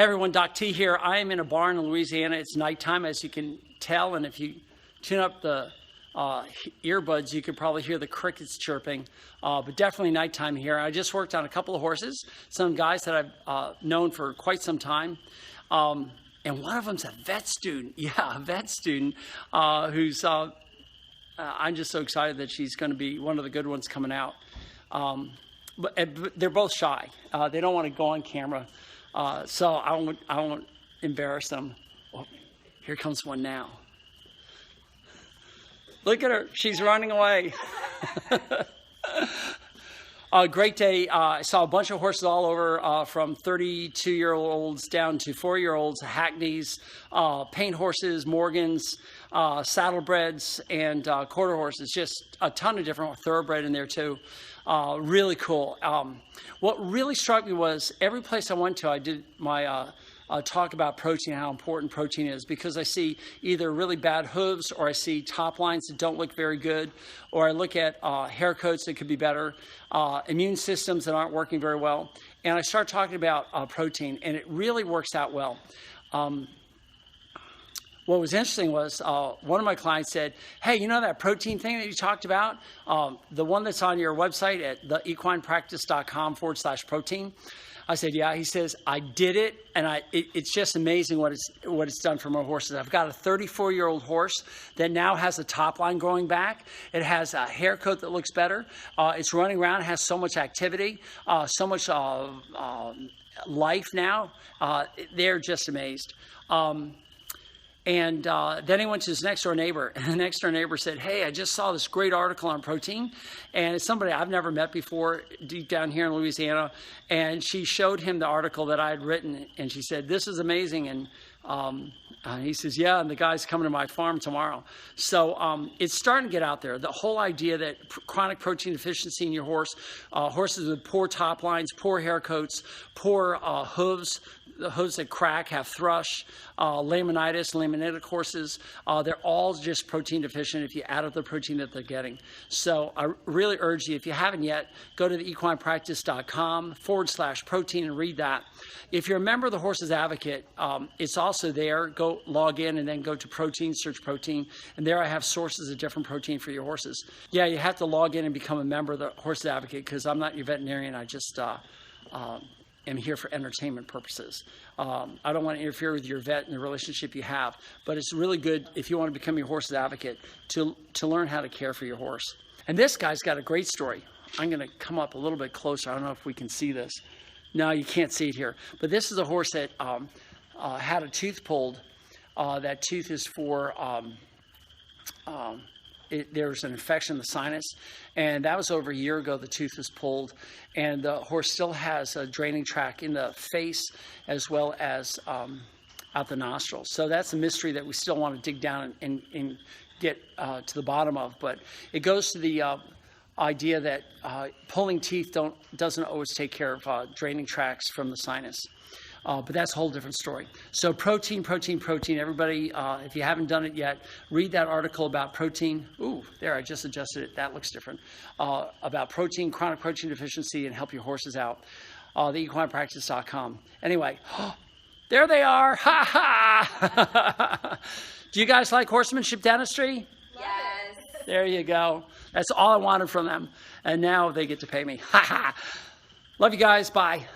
Hey everyone, Doc T here. I am in a barn in Louisiana. It's nighttime, as you can tell, and if you tune up the earbuds, you could probably hear the crickets chirping, but definitely nighttime here. I just worked on a couple of horses, some guys that I've known for quite some time, and one of them's a vet student. Yeah, a vet student who's, I'm just so excited that she's going to be one of the good ones coming out. But they're both shy. They don't want to go on camera. So I won't embarrass them. Oh, here comes one now. Look at her. She's running away. Great day. I saw a bunch of horses all over, from 32-year-olds down to 4-year-olds, Hackneys, paint horses, Morgans, Saddlebreds, and quarter horses. Just a ton of different Thoroughbred in there too. Really cool. What really struck me was every place I went to, I did my talk about protein, how important protein is, because I see either really bad hooves, or I see top lines that don't look very good, or I look at hair coats that could be better, immune systems that aren't working very well, and I start talking about protein, and it really works out well. What was interesting was one of my clients said, hey, you know that protein thing that you talked about? The one that's on your website at theequinepractice.com/protein. I said, yeah. He says, I did it, and it's just amazing what it's done for my horses. I've got a 34-year-old horse that now has a top line growing back. It has a hair coat that looks better. It's running around, has so much activity, so much life now. They're just amazed. And then he went to his next door neighbor, and the next door neighbor said, hey, I just saw this great article on protein, and it's somebody I've never met before deep down here in Louisiana, and she showed him the article that I had written, and she said, this is amazing, and he says, yeah, and the guy's coming to my farm tomorrow. So it's starting to get out there. The whole idea that chronic protein deficiency in your horse, horses with poor top lines, poor hair coats, poor hooves, the hooves that crack, have thrush, laminitis, laminitic horses, they're all just protein deficient if you add up the protein that they're getting. So I really urge you, if you haven't yet, go to theequinepractice.com/protein and read that. If you're a member of the Horses Advocate, it's also there. Go log in and then go to protein, search protein, and there I have sources of different protein for your horses. Yeah, you have to log in and become a member of the Horses Advocate, because I'm not your veterinarian. I just am here for entertainment purposes. I don't want to interfere with your vet and the relationship you have, but it's really good if you want to become your horse's advocate to learn how to care for your horse. And this guy's got a great story. I'm going to come up a little bit closer. I don't know if we can see this. No, you can't see it here. But this is a horse that had a tooth pulled. That tooth is for there was an infection in the sinus, and that was over a year ago. The tooth was pulled, and the horse still has a draining tract in the face as well as out the nostrils. So that's a mystery that we still want to dig down and get to the bottom of. But it goes to the idea that pulling teeth doesn't always take care of draining tracts from the sinus. But that's a whole different story. So protein, protein, protein. Everybody, if you haven't done it yet, read that article about protein. Ooh, there, I just adjusted it. That looks different. About protein, chronic protein deficiency, and help your horses out. Theequinepractice.com. Anyway, there they are. Ha ha! Do you guys like horsemanship dentistry? Yes. There you go. That's all I wanted from them. And now they get to pay me. Ha ha! Love you guys. Bye.